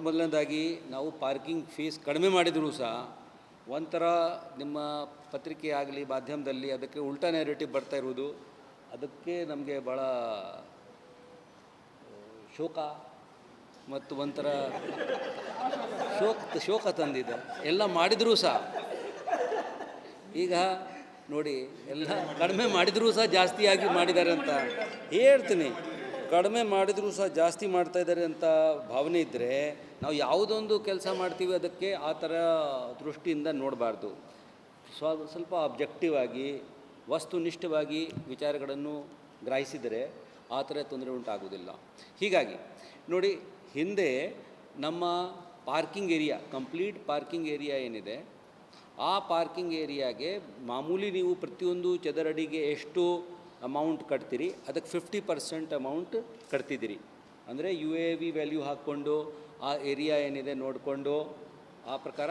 ಮೊದಲನೇದಾಗಿ ನಾವು parking fees ಕಡಿಮೆ ಮಾಡಿದರೂ ಸಹ ಒಂಥರ ನಿಮ್ಮ ಪತ್ರಿಕೆ ಆಗಲಿ ಮಾಧ್ಯಮದಲ್ಲಿ ಅದಕ್ಕೆ ಉಲ್ಟಾ ನ್ಯಾರೇಟಿವ್ ಬರ್ತಾ ಇರುವುದು, ಅದಕ್ಕೆ ನಮಗೆ ಭಾಳ ಶೋಕ ಮತ್ತು ಒಂಥರ ಶೋಕ ತಂದಿದೆ. ಎಲ್ಲ ಮಾಡಿದರೂ ಸಹ ಈಗ ನೋಡಿ, ಎಲ್ಲ ಕಡಿಮೆ ಮಾಡಿದರೂ ಸಹ ಜಾಸ್ತಿಯಾಗಿ ಮಾಡಿದ್ದಾರೆ ಅಂತ ಹೇಳ್ತೀನಿ. ಕಡಿಮೆ ಮಾಡಿದರೂ ಸಹ ಜಾಸ್ತಿ ಮಾಡ್ತಾಯಿದ್ದಾರೆ ಅಂತ ಭಾವನೆ ಇದ್ದರೆ ನಾವು ಯಾವುದೊಂದು ಕೆಲಸ ಮಾಡ್ತೀವಿ ಅದಕ್ಕೆ ಆ ಥರ ದೃಷ್ಟಿಯಿಂದ ನೋಡಬಾರ್ದು. ಸ್ವಲ್ಪ ಅಬ್ಜೆಕ್ಟಿವ್ ಆಗಿ ವಸ್ತುನಿಷ್ಠವಾಗಿ ವಿಚಾರಗಳನ್ನು ಗ್ರಹಿಸಿದರೆ ಆ ಥರ ತೊಂದರೆ ಉಂಟಾಗುವುದಿಲ್ಲ. ಹೀಗಾಗಿ ನೋಡಿ, ಹಿಂದೆ ನಮ್ಮ parking area, complete parking area ಏನಿದೆ, ಆ ಪಾರ್ಕಿಂಗ್ ಏರಿಯಾಗೆ ಮಾಮೂಲಿ ನೀವು ಪ್ರತಿಯೊಂದು ಚದರಡಿಗೆ ಎಷ್ಟು ಅಮೌಂಟ್ ಕಟ್ತೀರಿ ಅದಕ್ಕೆ 50% ಅಮೌಂಟ್ ಕಟ್ತಿದ್ದೀರಿ. ಅಂದರೆ UAV ವ್ಯಾಲ್ಯೂ ಹಾಕ್ಕೊಂಡು ಆ ಏರಿಯಾ ಏನಿದೆ ನೋಡಿಕೊಂಡು ಆ ಪ್ರಕಾರ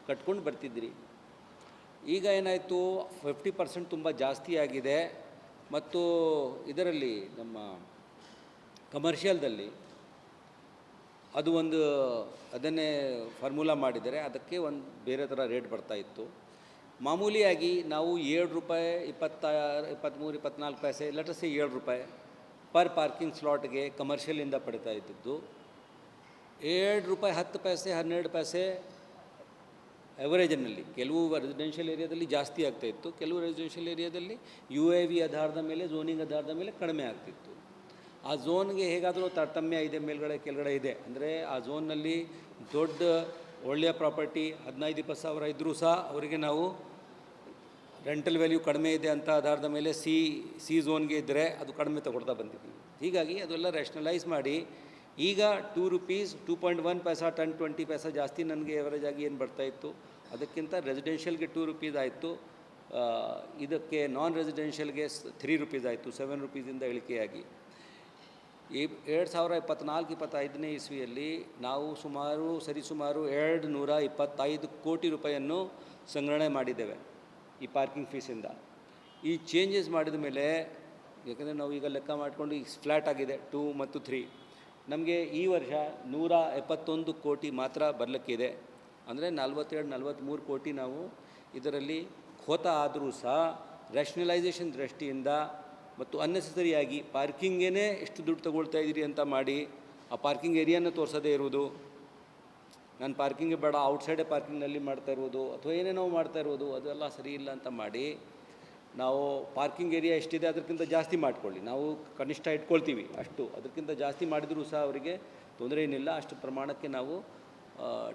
ಕಟ್ಕೊಂಡು ಬರ್ತಿದ್ದೀರಿ. ಈಗ ಏನಾಯಿತು, 50% ತುಂಬ ಜಾಸ್ತಿ ಆಗಿದೆ. ಮತ್ತು ಇದರಲ್ಲಿ ನಮ್ಮ ಕಮರ್ಷಿಯಲ್ದಲ್ಲಿ ಅದು ಅದನ್ನೇ ಫಾರ್ಮುಲಾ ಮಾಡಿದರೆ ಅದಕ್ಕೆ ಒಂದು ಬೇರೆ ಥರ ರೇಟ್ ಬರ್ತಾಯಿತ್ತು. ಮಾಮೂಲಿಯಾಗಿ ನಾವು ₹7 23 24 ಪೈಸೆ ಲೆಟಸ್ ₹7 ಪರ್ ಪಾರ್ಕಿಂಗ್ ಸ್ಲಾಟ್ಗೆ ಕಮರ್ಷಿಯಲಿಂದ ಪಡಿತಾ ಇದ್ದಿದ್ದು. ₹7 10 ಪೈಸೆ 12 ಪೈಸೆ ಎವರೇಜಿನಲ್ಲಿ. ಕೆಲವು ರೆಸಿಡೆನ್ಷಿಯಲ್ ಏರಿಯಾದಲ್ಲಿ ಜಾಸ್ತಿ ಆಗ್ತಾಯಿತ್ತು, ಕೆಲವು ರೆಸಿಡೆನ್ಷಿಯಲ್ ಏರಿಯಾದಲ್ಲಿ UAV ಆಧಾರದ ಮೇಲೆ, ಝೋನಿಂಗ್ ಆಧಾರದ ಮೇಲೆ ಕಡಿಮೆ ಆಗ್ತಿತ್ತು. ಆ ಝೋನ್ಗೆ ಹೇಗಾದರೂ ತಾರತಮ್ಯ ಇದೆ, ಮೇಲ್ಗಡೆ ಕೆಳಗಡೆ ಇದೆ. ಅಂದರೆ ಆ ಝೋನ್ನಲ್ಲಿ ದೊಡ್ಡ ಒಳ್ಳೆಯ ಪ್ರಾಪರ್ಟಿ 15-20 ಸಾವಿರ ಇದ್ದರೂ ಸಹ ಅವರಿಗೆ ನಾವು ರೆಂಟಲ್ ವ್ಯಾಲ್ಯೂ ಕಡಿಮೆ ಇದೆ ಅಂತ ಆಧಾರದ ಮೇಲೆ ಸಿ ಝೋನ್ಗೆ ಇದ್ದರೆ ಅದು ಕಡಿಮೆ ತಗೊಳ್ತಾ ಬಂದಿದ್ದೀವಿ. ಹೀಗಾಗಿ ಅದೆಲ್ಲ ರ್ಯಾಷನಲೈಸ್ ಮಾಡಿ ಈಗ ₹2 2.1 ಪೈಸಾ 10-20 ಪೈಸಾ ಜಾಸ್ತಿ ನನಗೆ ಎವರೇಜ್ ಆಗಿ ಏನು ಬರ್ತಾಯಿತ್ತು, ಅದಕ್ಕಿಂತ ರೆಸಿಡೆನ್ಷಿಯಲ್ಗೆ ₹2 ಆಯಿತು, ಇದಕ್ಕೆ ನಾನ್ ರೆಸಿಡೆನ್ಷಿಯಲ್ಗೆ ₹3 ಆಯಿತು, ₹7 ಇಳಿಕೆಯಾಗಿ. ಈ 2024-25ನೇ ಇಸ್ವಿಯಲ್ಲಿ ನಾವು ಸರಿಸುಮಾರು ₹225 ಕೋಟಿ ಸಂಗ್ರಹಣೆ ಮಾಡಿದ್ದೇವೆ ಈ ಪಾರ್ಕಿಂಗ್ ಫೀಸಿಂದ. ಈ ಚೇಂಜಸ್ ಮಾಡಿದ ಮೇಲೆ, ಯಾಕಂದರೆ ನಾವು ಈಗ ಲೆಕ್ಕ ಮಾಡಿಕೊಂಡು ಈಗ ಫ್ಲ್ಯಾಟ್ ಆಗಿದೆ 2 ಮತ್ತು 3, ನಮಗೆ ಈ ವರ್ಷ ₹171 ಕೋಟಿ ಮಾತ್ರ ಬರಲಿಕ್ಕಿದೆ. ಅಂದರೆ 42-43 ಕೋಟಿ ನಾವು ಇದರಲ್ಲಿ ಖೋತ ಆದರೂ ಸಹ ರ್ಯಾಷನಲೈಸೇಷನ್ ದೃಷ್ಟಿಯಿಂದ ಮತ್ತು ಅನ್ನೆಸರಿಯಾಗಿ ಪಾರ್ಕಿಂಗೇ ಎಷ್ಟು ದುಡ್ಡು ತಗೊಳ್ತಾ ಇದ್ದೀರಿ ಅಂತ ಮಾಡಿ ಆ ಪಾರ್ಕಿಂಗ್ ಏರಿಯಾನ ತೋರಿಸೋದೇ ಇರುವುದು, ನಾನು ಪಾರ್ಕಿಂಗೇ ಬೇಡ ಔಟ್ಸೈಡೇ ಪಾರ್ಕಿಂಗ್ನಲ್ಲಿ ಮಾಡ್ತಾ ಇರೋದು ಅಥವಾ ಏನೇನೋ ಮಾಡ್ತಾ ಇರೋದು, ಅದೆಲ್ಲ ಸರಿ ಇಲ್ಲ ಅಂತ ಮಾಡಿ ನಾವು ಪಾರ್ಕಿಂಗ್ ಏರಿಯಾ ಎಷ್ಟಿದೆ ಅದಕ್ಕಿಂತ ಜಾಸ್ತಿ ಮಾಡಿಕೊಳ್ಳಿ, ನಾವು ಕನಿಷ್ಠ ಇಟ್ಕೊಳ್ತೀವಿ ಅಷ್ಟು, ಅದಕ್ಕಿಂತ ಜಾಸ್ತಿ ಮಾಡಿದರೂ ಸಹ ಅವರಿಗೆ ತೊಂದರೆ ಏನಿಲ್ಲ, ಅಷ್ಟು ಪ್ರಮಾಣಕ್ಕೆ ನಾವು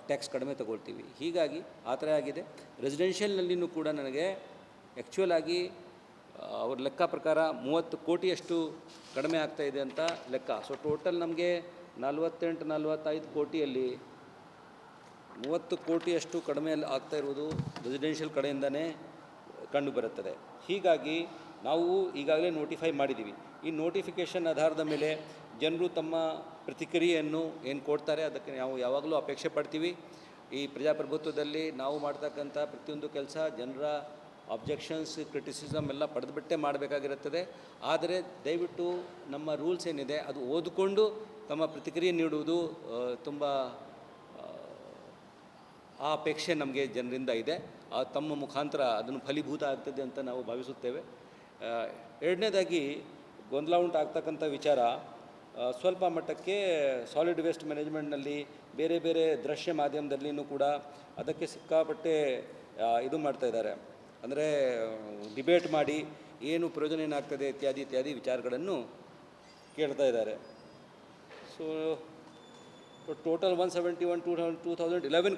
ಟ್ಯಾಕ್ಸ್ ಕಡಿಮೆ ತಗೊಳ್ತೀವಿ. ಹೀಗಾಗಿ ಆ ಥರ ಆಗಿದೆ. ರೆಸಿಡೆನ್ಷಿಯಲ್ನಲ್ಲಿಯೂ ಕೂಡ ನನಗೆ ಆ್ಯಕ್ಚುಯಲ್ ಆಗಿ ಅವ್ರ ಲೆಕ್ಕ ಪ್ರಕಾರ 30 ಕೋಟಿಯಷ್ಟು ಕಡಿಮೆ ಆಗ್ತಾಯಿದೆ ಅಂತ ಲೆಕ್ಕ. ಸೊ ಟೋಟಲ್ ನಮಗೆ 48-45 ಕೋಟಿಯಲ್ಲಿ 30 ಕೋಟಿಯಷ್ಟು ಕಡಿಮೆ ಆಗ್ತಾ ಇರುವುದು ರೆಸಿಡೆನ್ಷಿಯಲ್ ಕಡೆಯಿಂದನೇ ಕಂಡು ಬರುತ್ತದೆ. ಹೀಗಾಗಿ ನಾವು ಈಗಾಗಲೇ ನೋಟಿಫೈ ಮಾಡಿದ್ದೀವಿ. ಈ ನೋಟಿಫಿಕೇಷನ್ ಆಧಾರದ ಮೇಲೆ ಜನರು ತಮ್ಮ ಪ್ರತಿಕ್ರಿಯೆಯನ್ನು ಏನು ಕೊಡ್ತಾರೆ ಅದಕ್ಕೆ ನಾವು ಯಾವಾಗಲೂ ಅಪೇಕ್ಷೆ ಪಡ್ತೀವಿ. ಈ ಪ್ರಜಾಪ್ರಭುತ್ವದಲ್ಲಿ ನಾವು ಮಾಡ್ತಕ್ಕಂಥ ಪ್ರತಿಯೊಂದು ಕೆಲಸ ಜನರ ಅಬ್ಜೆಕ್ಷನ್ಸ್, ಕ್ರಿಟಿಸಿಸಮ್ ಎಲ್ಲ ಪಡೆದುಬಿಟ್ಟೇ ಮಾಡಬೇಕಾಗಿರುತ್ತದೆ. ಆದರೆ ದಯವಿಟ್ಟು ನಮ್ಮ ರೂಲ್ಸ್ ಏನಿದೆ ಅದು ಓದಿಕೊಂಡು ತಮ್ಮ ಪ್ರತಿಕ್ರಿಯೆ ನೀಡುವುದು ತುಂಬ ಆ ಅಪೇಕ್ಷೆ ನಮಗೆ ಜನರಿಂದ ಇದೆ. ತಮ್ಮ ಮುಖಾಂತರ ಅದನ್ನು ಫಲೀಭೂತ ಆಗ್ತದೆ ಅಂತ ನಾವು ಭಾವಿಸುತ್ತೇವೆ. ಎರಡನೇದಾಗಿ ಗೊಂದಲ ಉಂಟಾಗ್ತಕ್ಕಂಥ ವಿಚಾರ, ಸ್ವಲ್ಪ ಮಟ್ಟಕ್ಕೆ ಸಾಲಿಡ್ ವೇಸ್ಟ್ ಮ್ಯಾನೇಜ್ಮೆಂಟ್ನಲ್ಲಿ ಬೇರೆ ಬೇರೆ ದೃಶ್ಯ ಮಾಧ್ಯಮದಲ್ಲಿಯೂ ಕೂಡ ಅದಕ್ಕೆ ಸಿಕ್ಕಾಪಟ್ಟೆ ಇದು ಮಾಡ್ತಾಯಿದ್ದಾರೆ. ಅಂದರೆ ಡಿಬೇಟ್ ಮಾಡಿ ಏನು ಪ್ರಯೋಜನ ಏನಾಗ್ತದೆ ಇತ್ಯಾದಿ ವಿಚಾರಗಳನ್ನು ಕೇಳ್ತಾ ಇದ್ದಾರೆ. ಸೊ ಟೋಟಲ್ 171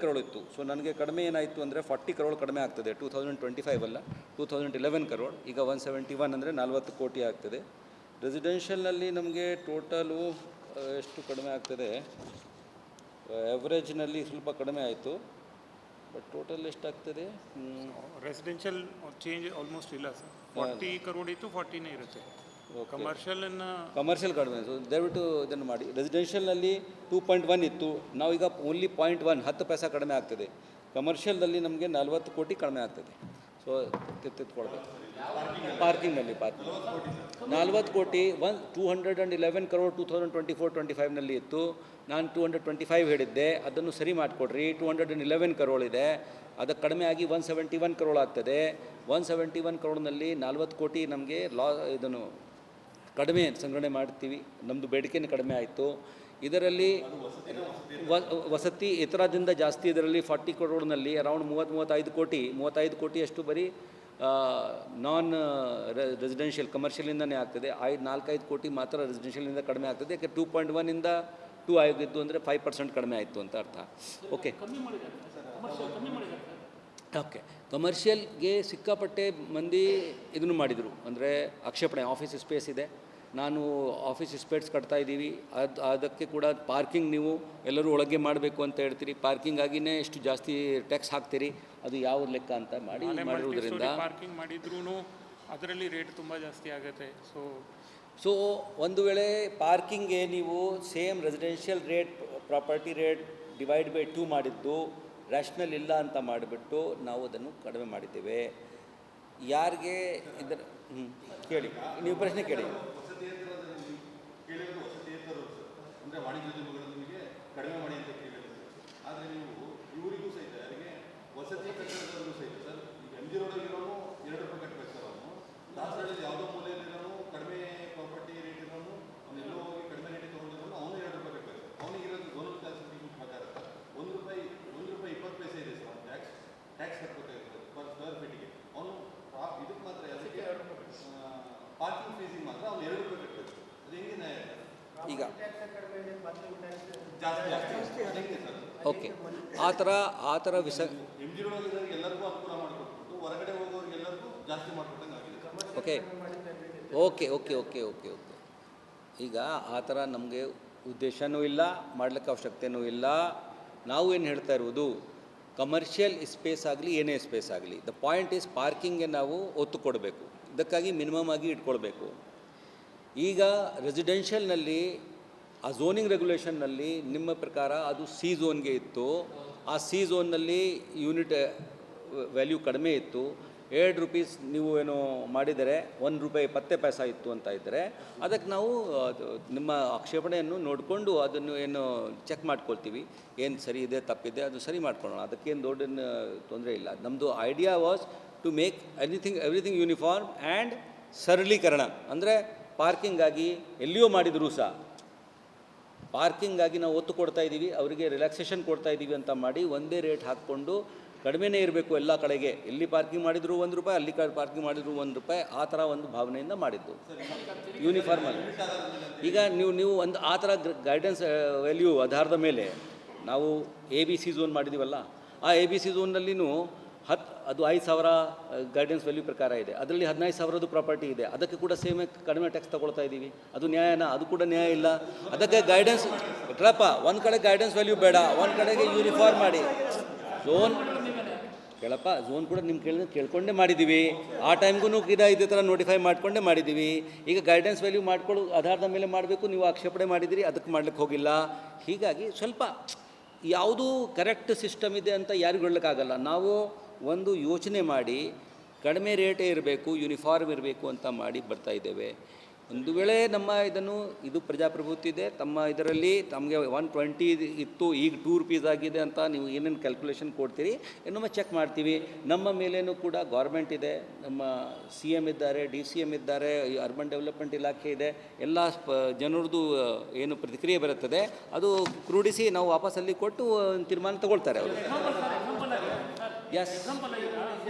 ಕರೋಡ್ ಇತ್ತು. ಸೊ ನನಗೆ ಕಡಿಮೆ ಏನಾಯಿತು ಅಂದರೆ 40 ಕರೋಡ್ ಕಡಿಮೆ ಆಗ್ತದೆ. 2025 ಅಲ್ಲ, 2011 ಕರೋಡ್, ಈಗ 171 ಅಂದರೆ 40 ಕೋಟಿ ಆಗ್ತದೆ. ರೆಸಿಡೆನ್ಷಿಯಲ್ನಲ್ಲಿ ನಮಗೆ ಟೋಟಲು ಎಷ್ಟು ಕಡಿಮೆ ಆಗ್ತದೆ, ಎವರೇಜ್ನಲ್ಲಿ ಸ್ವಲ್ಪ ಕಡಿಮೆ ಆಯಿತು, ಬಟ್ ಟೋಟಲ್ ಎಷ್ಟಾಗ್ತದೆ? ರೆಸಿಡೆನ್ಷಿಯಲ್ ಚೇಂಜ್ ಆಲ್ಮೋಸ್ಟ್ ಇಲ್ಲ ಸರ್. 40 ಕರೋಡ್ ಇತ್ತು, 40ನೇ ಇರುತ್ತೆ. ಕಮರ್ಷಿಯಲ್ ಕಡಿಮೆ. ಸೊ ದಯವಿಟ್ಟು ಇದನ್ನು ಮಾಡಿ. ರೆಸಿಡೆನ್ಷಿಯಲ್ನಲ್ಲಿ 2.1 ಇತ್ತು, ನಾವೀಗ ಓನ್ಲಿ 0.1 10 ಪೈಸಾ ಕಡಿಮೆ ಆಗ್ತದೆ. ಕಮರ್ಷಿಯಲ್ದಲ್ಲಿ ನಮಗೆ 40 ಕೋಟಿ ಕಡಿಮೆ ಆಗ್ತದೆ. ಸೊ ತಿದ್ದುಕೊಳ್ಬೇಕು. ಪಾರ್ಕಿಂಗ್ನಲ್ಲಿ 40 ಕೋಟಿ 211 crore 2024-25ನಲ್ಲಿ ಇತ್ತು. ನಾನು 225 ಹೇಳಿದ್ದೆ, ಅದನ್ನು ಸರಿ ಮಾಡಿಕೊಡ್ರಿ. 211 crore ಇದೆ, ಅದಕ್ಕೆ ಕಡಿಮೆ ಆಗಿ 171 crore ಆಗ್ತದೆ. 171 crore 40 ಕೋಟಿ ನಮಗೆ ಇದನ್ನು ಕಡಿಮೆ ಸಂಗ್ರಹಣೆ ಮಾಡ್ತೀವಿ. ನಮ್ಮದು ಬೇಡಿಕೆನೇ ಕಡಿಮೆ ಆಯಿತು. ಇದರಲ್ಲಿ ವಸತಿ ಇತರದಿಂದ ಜಾಸ್ತಿ, ಇದರಲ್ಲಿ 40 crore ಅರೌಂಡ್ 35 ಕೋಟಿಯಷ್ಟು ಬರೀ ನಾನ್ ರೆಸಿಡೆನ್ಷಿಯಲ್ ಕಮರ್ಷಿಯಲಿಂದನೇ ಆಗ್ತದೆ. 4-5 ಕೋಟಿ ಮಾತ್ರ ರೆಸಿಡೆನ್ಷಿಯಲಿಂದ ಕಡಿಮೆ ಆಗ್ತದೆ. ಯಾಕೆ 2.1 2 ಆಗಿದ್ದು ಅಂದರೆ 5% ಕಡಿಮೆ ಆಯಿತು ಅಂತ ಅರ್ಥ. ಓಕೆ ಕಮರ್ಷಿಯಲ್ಗೆ ಸಿಕ್ಕಾಪಟ್ಟೆ ಮಂದಿ ಇದನ್ನು ಮಾಡಿದರು, ಅಂದರೆ ಆಕ್ಷೇಪಣೆ. ಆಫೀಸ್ ಸ್ಪೇಸ್ ಇದೆ, ನಾನು ಆಫೀಸ್ ಸ್ಪೇಸ್ ಕಟ್ತಾ ಇದ್ದೀವಿ, ಅದಕ್ಕೆ ಕೂಡ ಪಾರ್ಕಿಂಗ್ ನೀವು ಎಲ್ಲರೂ ಒಳಗೆ ಮಾಡಬೇಕು ಅಂತ ಹೇಳ್ತೀರಿ. ಪಾರ್ಕಿಂಗ್ ಆಗಿಯೇ ಎಷ್ಟು ಜಾಸ್ತಿ ಟ್ಯಾಕ್ಸ್ ಹಾಕ್ತೀರಿ, ಅದು ಯಾವ ಲೆಕ್ಕ ಅಂತ ಮಾಡಿರುವುದರಿಂದ ಪಾರ್ಕಿಂಗ್ ಮಾಡಿದ್ರೂ ಅದರಲ್ಲಿ ರೇಟ್ ತುಂಬ ಜಾಸ್ತಿ ಆಗುತ್ತೆ. ಸೊ ಒಂದು ವೇಳೆ ಪಾರ್ಕಿಂಗ್ಗೆ ನೀವು same residential rate property rate divide by 2 ಮಾಡಿದ್ದು ರ್ಯಾಷನಲ್ ಇಲ್ಲ ಅಂತ ಮಾಡಿಬಿಟ್ಟು ನಾವು ಅದನ್ನು ಕಡಿಮೆ ಮಾಡಿದ್ದೇವೆ. ಯಾರಿಗೆ ಇದರ ಕೇಳಿ, ನೀವು ಪ್ರಶ್ನೆ ಕೇಳಿ. ಅಂದರೆ ವಾಣಿಜ್ಯೋದ್ಯಮಗಳು ನಿಮಗೆ ಕಡಿಮೆ ಮಾಡಿ ಅಂತ ಕೇಳಿರ್ತಾರೆ. ಆದರೆ ನೀವು ಇವರಿಗೂ ಸಹಿತ ಯಾರಿಗೆ ವಸತಿ ಕಟ್ಟಡದವರಿಗೂ ಸಹಿತ ಸರ್, ಈಗ MG ರೋಡಲ್ಲಿರೋನು ₹2 ಕಟ್ಟಬೇಕು ಸರ್. ಅವನು ದಾಸರಳ್ಳಿ ಯಾವುದೋ ಮೂಲೆಯಲ್ಲಿರೋನು ಕಡಿಮೆ ಪ್ರಾಪರ್ಟಿ ರೇಟ್ ಇರೋನು, ಅವನು ಎಲ್ಲೋ ಹೋಗಿ ಕಡಿಮೆ ರೇಟಿಗೆ ತೊಗೊಂಡಿರೋನು ಅವನು ₹2 ಕಟ್ಟಬೇಕು. ಅವನಿಗಿರೋದು ಝೋನಲ್ ಕ್ಲಾಸಿಫಿಕೇಶನ್ ಪ್ರಕಾರ ಸರ್ ₹1.20 ಇದೆ ಸರ್. ಅವನು ಟ್ಯಾಕ್ಸ್ ಕಟ್ಟಬೇಕಾಗಿರ್ತದೆ ಪರ್ ಸ್ಕ್ವೇರ್ ಫೀಟಿಗೆ. ಅವನು ಇದಕ್ಕೆ ಮಾತ್ರ ಅದಕ್ಕೆ ಪಾರ್ಕಿಂಗ್ ಫೀಸಿಗೆ ಮಾತ್ರ ಅವನು ₹2 ಕಟ್ಟಬೇಕು. ಅದು ಹೆಂಗೆ ನ್ಯಾಯ ಈಗ? ಓಕೆ, ಆ ಥರ MG ರೋಡಲ್ಲಿ ಎಲ್ಲರಿಗೂ ಅನುಕೂಲ ಮಾಡಿಕೊಟ್ಬಿಟ್ಟು ಹೊರಗಡೆ ಹೋಗೋರಿಗೆಲ್ಲರಿಗೂ ಜಾಸ್ತಿ ಮಾಡಿಕೊಟ್ಟಂಗೆ ಆಗಿದೆ. ಓಕೆ. ಈಗ ಆ ಥರ ನಮಗೆ ಉದ್ದೇಶನೂ ಇಲ್ಲ, ಮಾಡಲಿಕ್ಕೆ ಅವಶ್ಯಕತೆಯೂ ಇಲ್ಲ. ನಾವು ಏನು ಹೇಳ್ತಾ ಇರುವುದು, ಕಮರ್ಷಿಯಲ್ ಸ್ಪೇಸ್ ಆಗಲಿ ಏನೇ ಸ್ಪೇಸ್ ಆಗಲಿ, ದ ಪಾಯಿಂಟ್ ಈಸ್ ಪಾರ್ಕಿಂಗ್ಗೆ ನಾವು ಒತ್ತು ಕೊಡಬೇಕು. ಇದಕ್ಕಾಗಿ ಮಿನಿಮಮ್ ಆಗಿ ಇಟ್ಕೊಳ್ಬೇಕು. ಈಗ ರೆಸಿಡೆನ್ಷಿಯಲ್ನಲ್ಲಿ ಆ ಝೋನಿಂಗ್ ರೆಗ್ಯುಲೇಷನ್ನಲ್ಲಿ ನಿಮ್ಮ ಪ್ರಕಾರ ಅದು ಸಿ ಝೋನ್ಗೆ ಇತ್ತು. ಆ ಸಿ ಝೋನ್ನಲ್ಲಿ ಯೂನಿಟ್ ವ್ಯಾಲ್ಯೂ ಕಡಿಮೆ ಇತ್ತು. ₹2 ನೀವು ಏನೋ ಮಾಡಿದರೆ ₹1.20 ಇತ್ತು ಅಂತ ಇದ್ದರೆ ಅದಕ್ಕೆ ನಾವು ನಿಮ್ಮ ಆಕ್ಷೇಪಣೆಯನ್ನು ನೋಡಿಕೊಂಡು ಅದನ್ನು ಏನು ಚೆಕ್ ಮಾಡ್ಕೊಳ್ತೀವಿ, ಏನು ಸರಿ ಇದೆ ತಪ್ಪಿದೆ ಅದು ಸರಿ ಮಾಡ್ಕೊಳ್ಳೋಣ. ಅದಕ್ಕೇನು ದೊಡ್ಡ ತೊಂದರೆ ಇಲ್ಲ. ನಮ್ಮದು idea was to make everything uniform and ಸರಳೀಕರಣ. ಅಂದರೆ ಪಾರ್ಕಿಂಗಾಗಿ ಎಲ್ಲಿಯೋ ಮಾಡಿದರೂ ಸಹ ಪಾರ್ಕಿಂಗಾಗಿ ನಾವು ಒತ್ತು ಕೊಡ್ತಾ ಇದ್ದೀವಿ, ಅವರಿಗೆ ರಿಲ್ಯಾಕ್ಸೇಷನ್ ಕೊಡ್ತಾ ಇದ್ದೀವಿ ಅಂತ ಮಾಡಿ ಒಂದೇ ರೇಟ್ ಹಾಕ್ಕೊಂಡು ಕಡಿಮೆನೇ ಇರಬೇಕು ಎಲ್ಲ ಕಡೆಗೆ. ಎಲ್ಲಿ ಪಾರ್ಕಿಂಗ್ ಮಾಡಿದ್ರು ₹1, ಅಲ್ಲಿ ಪಾರ್ಕಿಂಗ್ ಮಾಡಿದ್ರು ₹1, ಆ ಥರ ಒಂದು ಭಾವನೆಯಿಂದ ಮಾಡಿದ್ದು ಯೂನಿಫಾರ್ಮಲ್ಲಿ. ಈಗ ನೀವು ಒಂದು ಆ ಥರ ಗೈಡೆನ್ಸ್ ವ್ಯಾಲ್ಯೂ ಆಧಾರದ ಮೇಲೆ ನಾವು ABC ಝೋನ್ ಮಾಡಿದ್ದೀವಲ್ಲ, ಆ ABC ಝೋನ್ನಲ್ಲಿನೂ ಅದು 5,000 ಗೈಡೆನ್ಸ್ ವ್ಯಾಲ್ಯೂ ಪ್ರಕಾರ ಇದೆ. ಅದರಲ್ಲಿ 15,000 ಪ್ರಾಪರ್ಟಿ ಇದೆ, ಅದಕ್ಕೆ ಕೂಡ ಸೇಮ್ ಕಡಿಮೆ ಟ್ಯಾಕ್ಸ್ ತೊಗೊಳ್ತಾ ಇದ್ದೀವಿ. ಅದು ನ್ಯಾಯನಾ? ಅದು ಕೂಡ ನ್ಯಾಯ ಇಲ್ಲ. ಅದಕ್ಕೆ ಗೈಡೆನ್ಸ್ ಕೇಳಪ್ಪ, ಒಂದು ಕಡೆ ಗೈಡೆನ್ಸ್ ವ್ಯಾಲ್ಯೂ ಬೇಡ, ಒಂದು ಕಡೆಗೆ ಯೂನಿಫಾರ್ಮ್ ಮಾಡಿ. ಝೋನ್ ಕೇಳಪ್ಪ, ಝೋನ್ ಕೂಡ ನಿಮ್ಮ ಕೇಳ್ಕೊಂಡೇ ಮಾಡಿದ್ದೀವಿ. ಆ ಟೈಮ್ಗೂ ಇದೇ ಥರ ನೋಟಿಫೈ ಮಾಡಿಕೊಂಡೇ ಮಾಡಿದ್ದೀವಿ. ಈಗ ಗೈಡೆನ್ಸ್ ವ್ಯಾಲ್ಯೂ ಮಾಡ್ಕೊಳ್ಳೋ ಆಧಾರದ ಮೇಲೆ ಮಾಡಬೇಕು. ನೀವು ಆಕ್ಷೇಪಣೆ ಮಾಡಿದ್ದೀರಿ, ಅದಕ್ಕೆ ಮಾಡ್ಲಿಕ್ಕೆ ಹೋಗಿಲ್ಲ. ಹೀಗಾಗಿ ಸ್ವಲ್ಪ ಯಾವುದು ಕರೆಕ್ಟ್ ಸಿಸ್ಟಮ್ ಇದೆ ಅಂತ ಯಾರಿಗೂ ಹೇಳೋಕ್ಕಾಗಲ್ಲ. ನಾವು ಒಂದು ಯೋಚನೆ ಮಾಡಿ ಕಡಿಮೆ ರೇಟೇ ಇರಬೇಕು, ಯೂನಿಫಾರ್ಮ್ ಇರಬೇಕು ಅಂತ ಮಾಡಿ ಬರ್ತಾ ಇದ್ದೇವೆ. ಒಂದು ವೇಳೆ ನಮ್ಮ ಇದು ಪ್ರಜಾಪ್ರಭುತ್ವ ಇದೆ, ತಮ್ಮ ಇದರಲ್ಲಿ ತಮಗೆ 120 ಇತ್ತು, ಈಗ ₹2 ಆಗಿದೆ ಅಂತ ನೀವು ಏನೇನು ಕ್ಯಾಲ್ಕುಲೇಷನ್ ಕೊಡ್ತೀರಿ ಇನ್ನೊಮ್ಮೆ ಚೆಕ್ ಮಾಡ್ತೀವಿ. ನಮ್ಮ ಮೇಲೇನೂ ಕೂಡ ಗೌರ್ಮೆಂಟ್ ಇದೆ, ನಮ್ಮ CM ಇದ್ದಾರೆ, DCM ಇದ್ದಾರೆ, ಅರ್ಬನ್ ಡೆವಲಪ್ಮೆಂಟ್ ಇಲಾಖೆ ಇದೆ. ಎಲ್ಲ ಜನರದ್ದು ಏನು ಪ್ರತಿಕ್ರಿಯೆ ಬರುತ್ತದೆ ಅದು ಕ್ರೋಢಿಸಿ ನಾವು ವಾಪಸ್ಸಲ್ಲಿ ಕೊಟ್ಟು ತೀರ್ಮಾನ ತಗೊಳ್ತಾರೆ ಅವರು. ಎಸ್,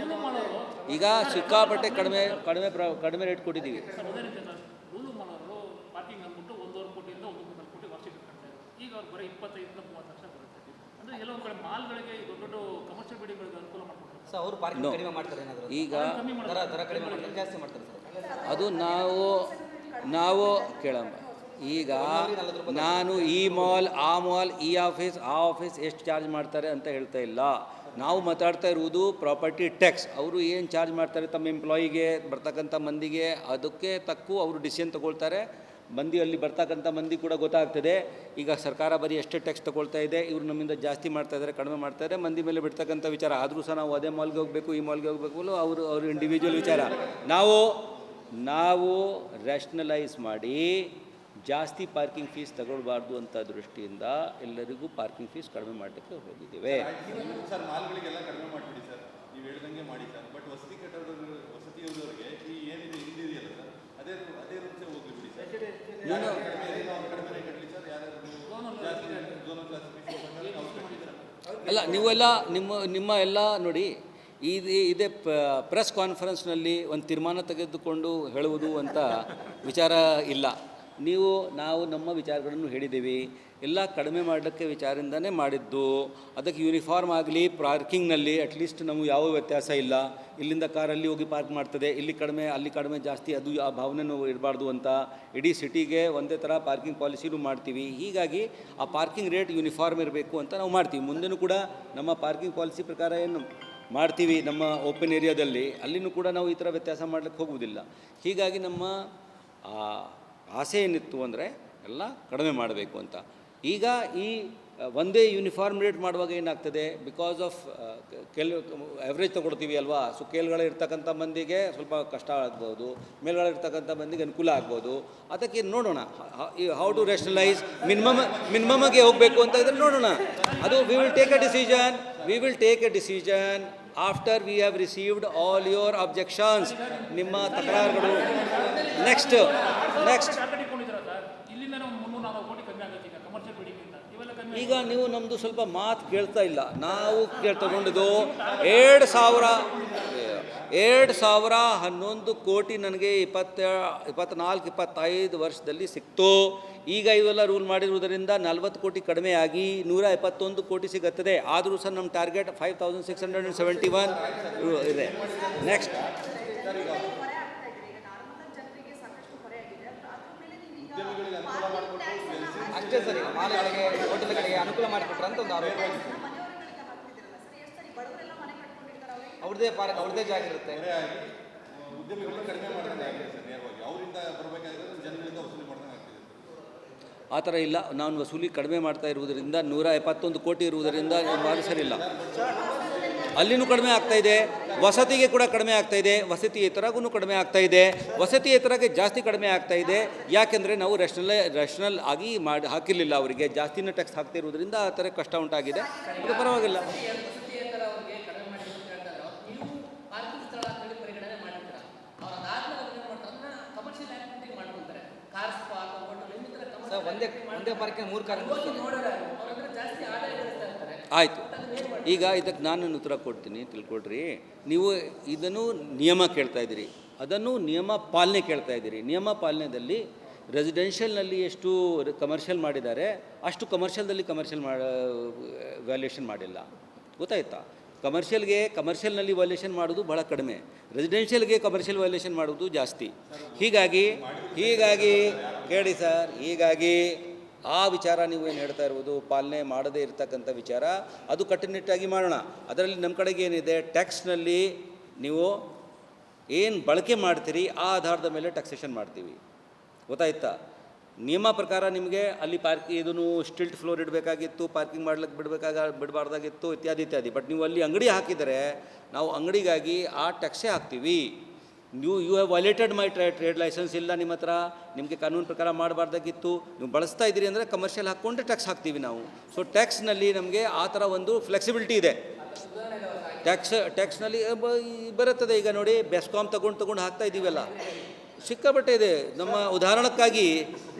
ಈಗ ಸಿಕ್ಕಾಪಟ್ಟೆ ಕಡಿಮೆ ರೇಟ್ ಕೊಟ್ಟಿದ್ದೀವಿ. ಪಾರ್ಕಿಂಗ್ ಅಂದ್ಬಿಟ್ಟು 1.5 ಕೋಟಿಯಿಂದ 1.4 ಕೋಟಿ ವಾರ್ಷಿಕ ಕಟ್ತಾರೆ. ಈಗ ಅವ್ರು ಬರೀ 25-30 ಲಕ್ಷ ಬರುತ್ತೆ. ಅಂದರೆ ಕೆಲವೊಂದು ಕಡೆ ಮಾಲ್ಗಳಿಗೆ ದೊಡ್ಡ ಕಮರ್ಷಿಯಲ್ ಬಿಲ್ಡಿಂಗ್ಗಳಿಗೆ ಅನುಕೂಲ ಮಾಡ್ಕೊಡ್ತಾರೆ. ಸರ್ ಅವರು ಪಾರ್ಕಿಂಗ್ ಕಡಿಮೆ ಮಾಡ್ತಾರೆ, ಏನಾದರೂ ಈಗ ದರ ಕಡಿಮೆ ಮಾಡ್ತಾರೆ, ಜಾಸ್ತಿ ಮಾಡ್ತಾರೆ ಸರ್. ಅದು ನಾವು ಕೇಳಮ್ಮ. ಈಗ ನಾನು ಈ ಮಾಲ್, ಆ ಮಾಲ್, ಈ ಆಫೀಸ್, ಆ ಆಫೀಸ್ ಎಷ್ಟು ಚಾರ್ಜ್ ಮಾಡ್ತಾರೆ ಅಂತ ಹೇಳ್ತಾ ಇಲ್ಲ. ನಾವು ಮಾತಾಡ್ತಾ ಇರುವುದು ಪ್ರಾಪರ್ಟಿ ಟ್ಯಾಕ್ಸ್. ಅವರು ಏನು ಚಾರ್ಜ್ ಮಾಡ್ತಾರೆ ತಮ್ಮ ಎಂಪ್ಲಾಯಿಗೆ, ಬರ್ತಕ್ಕಂಥ ಮಂದಿಗೆ, ಅದಕ್ಕೆ ತಕ್ಕೂ ಅವರು ಡಿಸಿಷನ್ ತಗೊಳ್ತಾರೆ. ಮಂದಿ ಅಲ್ಲಿ ಬರ್ತಕ್ಕಂಥ ಮಂದಿ ಕೂಡ ಗೊತ್ತಾಗ್ತದೆ. ಈಗ ಸರ್ಕಾರ ಬರೀ ಎಷ್ಟೇ ಟ್ಯಾಕ್ಸ್ ತಗೊಳ್ತಾ ಇದೆ, ಇವರು ನಮ್ಮಿಂದ ಜಾಸ್ತಿ ಮಾಡ್ತಾ ಇದ್ದಾರೆ, ಕಡಿಮೆ ಮಾಡ್ತಾ ಇದ್ದಾರೆ, ಮಂದಿ ಮೇಲೆ ಬಿಡ್ತಕ್ಕಂಥ ವಿಚಾರ. ಆದರೂ ಸಹ ನಾವು ಅದೇ ಮಾಲ್ಗೆ ಹೋಗಬೇಕು, ಈ ಮಾಲ್ಗೆ ಹೋಗಬೇಕು, ಅವರು ಇಂಡಿವಿಜುವಲ್ ವಿಚಾರ. ನಾವು ರ್ಯಾಷನಲೈಸ್ ಮಾಡಿ ಜಾಸ್ತಿ ಪಾರ್ಕಿಂಗ್ ಫೀಸ್ ತಗೊಳ್ಬಾರ್ದು ಅಂತ ದೃಷ್ಟಿಯಿಂದ ಎಲ್ಲರಿಗೂ ಪಾರ್ಕಿಂಗ್ ಫೀಸ್ ಕಡಿಮೆ ಮಾಡಲಿಕ್ಕೆ ಹೋಗಿದ್ದೇವೆ. ಸರ್ ಮಾಲ್ಗಳಿಗೆಲ್ಲ ಕಡಿಮೆ ಮಾಡಿಬಿಡಿ ಸರ್, ನೀವು ಹೇಳ್ದಂಗೆ ಮಾಡಿ ಸರ್. ಬಟ್ ವಸತಿ ವಸತಿಯವರಿಗೆ ಈ ಏನಿದೆ ಹಿಂದಿದೆಯಲ್ಲ ಸರ್, ಅದೇ ರೂಲ್ಸೇ ಹೋಗ್ಲಿ ಬಿಡಿ ಸರ್. ಕಡಿಮೆ ಕಟ್ಟಲಿ ಸರ್, ಯಾರು ಜಾಸ್ತಿ ಝೋನಲ್ ಕ್ಲಾಸಿಫಿಕೇಶನ್ ಅವ್ರು ಕಟ್ಟಲಿ ಸರ್. ಅಲ್ಲ, ನೀವೆಲ್ಲ ನಿಮ್ಮ ಎಲ್ಲ ನೋಡಿ, ಇದೇ ಪ್ರೆಸ್ ಕಾನ್ಫರೆನ್ಸ್ನಲ್ಲಿ ಒಂದು ತೀರ್ಮಾನ ತೆಗೆದುಕೊಂಡು ಹೇಳುವುದು ಅಂತ ವಿಚಾರ ಇಲ್ಲ. ನಾವು ನಮ್ಮ ವಿಚಾರಗಳನ್ನು ಹೇಳಿದ್ದೀವಿ. ಎಲ್ಲ ಕಡಿಮೆ ಮಾಡಲಿಕ್ಕೆ ವಿಚಾರದಿಂದನೇ ಮಾಡಿದ್ದು. ಅದಕ್ಕೆ ಯೂನಿಫಾರ್ಮ್ ಆಗಲಿ, ಪಾರ್ಕಿಂಗ್ನಲ್ಲಿ ಅಟ್ಲೀಸ್ಟ್ ನಮಗೆ ಯಾವ ವ್ಯತ್ಯಾಸ ಇಲ್ಲ. ಇಲ್ಲಿಂದ ಕಾರಲ್ಲಿ ಹೋಗಿ ಪಾರ್ಕ್ ಮಾಡ್ತದೆ, ಇಲ್ಲಿ ಕಡಿಮೆ ಅಲ್ಲಿ ಕಡಿಮೆ ಜಾಸ್ತಿ, ಅದು ಆ ಭಾವನೆನೂ ಇರಬಾರ್ದು ಅಂತ ಇಡೀ ಸಿಟಿಗೆ ಒಂದೇ ಥರ ಪಾರ್ಕಿಂಗ್ ಪಾಲಿಸಿನೂ ಮಾಡ್ತೀವಿ. ಹೀಗಾಗಿ ಆ ಪಾರ್ಕಿಂಗ್ ರೇಟ್ ಯೂನಿಫಾರ್ಮ್ ಇರಬೇಕು ಅಂತ ನಾವು ಮಾಡ್ತೀವಿ. ಮುಂದೆನೂ ಕೂಡ ನಮ್ಮ ಪಾರ್ಕಿಂಗ್ ಪಾಲಿಸಿ ಪ್ರಕಾರ ಏನು ಮಾಡ್ತೀವಿ ನಮ್ಮ ಓಪನ್ ಏರಿಯಾದಲ್ಲಿ, ಅಲ್ಲಿನೂ ಕೂಡ ನಾವು ಈ ಥರ ವ್ಯತ್ಯಾಸ ಮಾಡಲಿಕ್ಕೆ ಹೋಗುವುದಿಲ್ಲ. ಹೀಗಾಗಿ ನಮ್ಮ ಆಸೆ ಏನಿತ್ತು ಅಂದರೆ ಎಲ್ಲ ಕಡಿಮೆ ಮಾಡಬೇಕು ಅಂತ. ಈಗ ಈ ಒಂದೇ ಯೂನಿಫಾರ್ಮ್ ರೇಟ್ ಮಾಡುವಾಗ ಏನಾಗ್ತದೆ, ಬಿಕಾಸ್ ಆಫ್ ಆ್ಯಾವ್ರೇಜ್ ತೊಗೊಳ್ತೀವಿ ಅಲ್ವಾ. ಸೊ ಕೆಳಗಡೆ ಮಂದಿಗೆ ಸ್ವಲ್ಪ ಕಷ್ಟ ಆಗ್ಬೋದು, ಮೇಲ್ಗಡೆ ಇರ್ತಕ್ಕಂಥ ಮಂದಿಗೆ ಅನುಕೂಲ ಆಗ್ಬೋದು. ಅದಕ್ಕೆ ನೋಡೋಣ, ಹೌ ಟು ರ್ಯಾಷನಲೈಸ್ ಮಿನಿಮಮ್ಗೆ ಹೋಗಬೇಕು ಅಂತ ಇದ್ರೆ ನೋಡೋಣ. ಅದು we will take A decision after we have received all your objections. ನಿಮ್ಮ ತಕರಾರುಗಳು ನೆಕ್ಸ್ಟ್ ಈಗ ನೀವು ನಮ್ಮದು ಸ್ವಲ್ಪ ಮಾತು ಕೇಳ್ತಾ ಇಲ್ಲ. ನಾವು ತಗೊಂಡಿದ್ದು 2011 ಕೋಟಿ ನನಗೆ 24-25 ವರ್ಷದಲ್ಲಿ ಸಿಕ್ತು. ಈಗ ಇವೆಲ್ಲ ರೂಲ್ ಮಾಡಿರುವುದರಿಂದ 40 ಕೋಟಿ ಕಡಿಮೆ ಆಗಿ 171 ಕೋಟಿ ಸಿಗುತ್ತದೆ. ಆದರೂ ಸಹ ನಮ್ಮ ಟಾರ್ಗೆಟ್ 5671 ಇದೆ. ನೆಕ್ಸ್ಟ್ ಅಷ್ಟೇ ಸರ್. ಈಗ ಮಾಲ್ಗಳಿಗೆ, ಹೋಟೆಲ್ಗಳಿಗೆ ಅನುಕೂಲ ಮಾಡಿಕೊಟ್ರೆ ಅಂತ ಒಂದು ಆರೋಪ. ಅವ್ರದ್ದೇ ಪಾರ್ಕ್, ಅವ್ರದ್ದೇ ಜಾಗ ಇರುತ್ತೆ. ಉದ್ಯಮಿಗಳು ಕಡಿಮೆ ಮಾಡಿದಂಗೆ ಆಗಿದೆ ಸರ್. ನೇರವಾಗಿ ಅವರಿಂದ ಬರಬೇಕಾದ್ರೆ ಜನಗಳಿಂದ ವಸೂಲಿ ಮಾಡಿದಂಗೆ ಆಗ್ತಿದೆ. ಆ ಥರ ಇಲ್ಲ. ನಾನು ವಸೂಲಿ ಕಡಿಮೆ ಮಾಡ್ತಾ ಇರುವುದರಿಂದ 171 ಕೋಟಿ ಇರುವುದರಿಂದ ಮಾರು ಸರಿಯಿಲ್ಲ. ಅಲ್ಲಿನೂ ಕಡಿಮೆ ಆಗ್ತಾಯಿದೆ, ವಸತಿಗೆ ಕೂಡ ಕಡಿಮೆ ಆಗ್ತಾಯಿದೆ, ವಸತಿಯೇತರಗೂ ಕಡಿಮೆ ಆಗ್ತಾಯಿದೆ, ವಸತಿಯೇತರಕ್ಕೆ ಜಾಸ್ತಿ ಕಡಿಮೆ ಆಗ್ತಾಯಿದೆ. ಯಾಕೆಂದರೆ ನಾವು ರ್ಯಾಷನಲ್ ಆಗಿ ಹಾಕಿರಲಿಲ್ಲ. ಅವರಿಗೆ ಜಾಸ್ತಿನ ಟ್ಯಾಕ್ಸ್ ಹಾಕ್ತಾ ಇರುವುದರಿಂದ ಆ ಥರ ಕಷ್ಟ ಉಂಟಾಗಿದೆ. ಅದು ಪರವಾಗಿಲ್ಲ. ಒಂದೇ ಪಾರ್ಕಿಂಗ್ 3 ಕಾರ್ ಆಯಿತು. ಈಗ ಇದಕ್ಕೆ ನಾನು ಉತ್ತರ ಕೊಡ್ತೀನಿ, ತಿಳ್ಕೊಳ್ರಿ. ನೀವು ಇದನ್ನು ನಿಯಮ ಕೇಳ್ತಾ ಇದ್ದೀರಿ, ಅದನ್ನು ನಿಯಮ ಪಾಲನೆ ಕೇಳ್ತಾ ಇದ್ದೀರಿ. ನಿಯಮ ಪಾಲನೆಯಲ್ಲಿ ರೆಸಿಡೆನ್ಷಿಯಲ್ನಲ್ಲಿ ಎಷ್ಟು ಕಮರ್ಷಿಯಲ್ ಮಾಡಿದ್ದಾರೆ ಅಷ್ಟು ಕಮರ್ಷಿಯಲ್ ವ್ಯಾಲ್ಯೂಯೇಷನ್ ಮಾಡಿಲ್ಲ. ಗೊತ್ತಾಯ್ತಾ? ಕಮರ್ಷಿಯಲ್ನಲ್ಲಿ ವ್ಯಾಲ್ಯೂಯೇಷನ್ ಮಾಡೋದು ಭಾಳ ಕಡಿಮೆ, ರೆಸಿಡೆನ್ಷಿಯಲ್ಗೆ ಕಮರ್ಷಿಯಲ್ ವ್ಯಾಲ್ಯೂಯೇಷನ್ ಮಾಡೋದು ಜಾಸ್ತಿ. ಹೀಗಾಗಿ ಕೇಳಿ ಸರ್, ಹೀಗಾಗಿ ಆ ವಿಚಾರ ನೀವು ಏನು ಹೇಳ್ತಾ ಇರ್ಬೋದು, ಪಾಲನೆ ಮಾಡದೇ ಇರತಕ್ಕಂಥ ವಿಚಾರ, ಅದು ಕಟ್ಟುನಿಟ್ಟಾಗಿ ಮಾಡೋಣ. ಅದರಲ್ಲಿ ನಮ್ಮ ಕಡೆಗೆ ಏನಿದೆ, ಟ್ಯಾಕ್ಸ್ನಲ್ಲಿ ನೀವು ಏನು ಬಳಕೆ ಮಾಡ್ತೀರಿ ಆ ಆಧಾರದ ಮೇಲೆ ಟ್ಯಾಕ್ಸೇಷನ್ ಮಾಡ್ತೀವಿ. ಗೊತ್ತಾಯ್ತಾ? ನಿಯಮ ಪ್ರಕಾರ ನಿಮಗೆ ಅಲ್ಲಿ ಇದನ್ನು ಸ್ಟಿಲ್ಟ್ ಫ್ಲೋರ್ ಇಡಬೇಕಾಗಿತ್ತು, ಪಾರ್ಕಿಂಗ್ ಮಾಡ್ಲಿಕ್ಕೆ ಬಿಡಬಾರ್ದಾಗಿತ್ತು, ಇತ್ಯಾದಿ. ಬಟ್ ನೀವು ಅಲ್ಲಿ ಅಂಗಡಿ ಹಾಕಿದರೆ ನಾವು ಅಂಗಡಿಗಾಗಿ ಆ ಟ್ಯಾಕ್ಸೇ ಹಾಕ್ತೀವಿ. You have violated my trade licence ಇಲ್ಲ ನಿಮ್ಮ ಹತ್ರ, ನಿಮಗೆ ಕಾನೂನು ಪ್ರಕಾರ ಮಾಡಬಾರ್ದಾಗಿತ್ತು, ನೀವು ಬಳಸ್ತಾ ಇದ್ದೀರಿ ಅಂದರೆ ಕಮರ್ಷಿಯಲ್ ಹಾಕ್ಕೊಂಡ್ರೆ ಟ್ಯಾಕ್ಸ್ ಹಾಕ್ತೀವಿ ನಾವು. ಸೊ ಟ್ಯಾಕ್ಸ್ನಲ್ಲಿ ನಮಗೆ ಆ ಥರ ಒಂದು ಫ್ಲೆಕ್ಸಿಬಿಲಿಟಿ ಇದೆ. ಟ್ಯಾಕ್ಸ್ನಲ್ಲಿ ಬರುತ್ತದೆ. ಈಗ ನೋಡಿ, ಬೆಸ್ಕಾಮ್ ತಗೊಂಡು ಹಾಕ್ತಾ ಇದ್ದೀವಲ್ಲ, ಸಿಕ್ಕಾಪಟ್ಟೆ ಇದೆ. ನಮ್ಮ ಉದಾಹರಣಕ್ಕಾಗಿ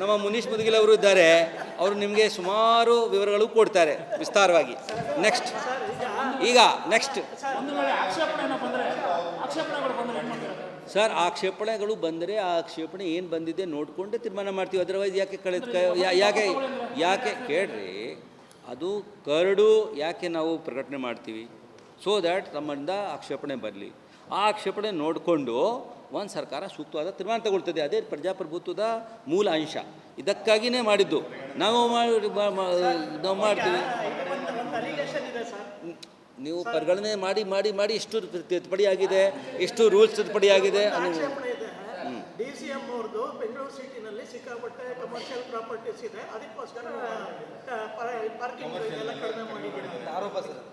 ನಮ್ಮ ಮುನೀಶ್ ಮುದಗಿಲ್ ಅವರು ಇದ್ದಾರೆ, ಅವರು ನಿಮಗೆ ಸುಮಾರು ವಿವರಗಳು ಕೊಡ್ತಾರೆ ವಿಸ್ತಾರವಾಗಿ. ನೆಕ್ಸ್ಟ್ ಸರ್, ಆಕ್ಷೇಪಣೆಗಳು ಬಂದರೆ ಆ ಆಕ್ಷೇಪಣೆ ಏನು ಬಂದಿದೆ ನೋಡಿಕೊಂಡೇ ತೀರ್ಮಾನ ಮಾಡ್ತೀವಿ. ಅದರ್ವೈಸ್ ಯಾಕೆ ಕೇಳ್ರಿ, ಅದು ಕರಡು ಯಾಕೆ ನಾವು ಪ್ರಕಟಣೆ ಮಾಡ್ತೀವಿ? ಸೊ ದ್ಯಾಟ್ ನಮ್ಮಿಂದ ಆಕ್ಷೇಪಣೆ ಬರಲಿ. ಆ ಆಕ್ಷೇಪಣೆ ನೋಡಿಕೊಂಡು ಒಂದು ಸರ್ಕಾರ ಸೂಕ್ತವಾದ ತೀರ್ಮಾನ ತಗೊಳ್ತದೆ. ಅದೇ ಪ್ರಜಾಪ್ರಭುತ್ವದ ಮೂಲ ಅಂಶ. ಇದಕ್ಕಾಗಿಯೇ ಮಾಡಿದ್ದು ನಾವು ಮಾಡ್ತೀವಿ. ನೀವು ಪರಿಗಣನೆ ಮಾಡಿ ಎಷ್ಟು ತಿದ್ದುಪಡಿಯಾಗಿದೆ, ಎಷ್ಟು ರೂಲ್ಸ್ ತಿದ್ದುಪಡಿಯಾಗಿದೆ. DCM ಅವ್ರದ್ದು ಬೆಂಗಳೂರು ಸಿಟಿನಲ್ಲಿ ಸಿಕ್ಕಾಪಟ್ಟೆ ಕಮರ್ಷಿಯಲ್ ಪ್ರಾಪರ್ಟೀಸ್ ಇದೆ, ಅದಕ್ಕೋಸ್ಕರ ಪಾರ್ಕಿಂಗ್ ಎಲ್ಲ ಕಡಿಮೆ ಮಾಡಿದ್ದೀರಾ ಅಂತ ಆರೋಪ ಸರ್.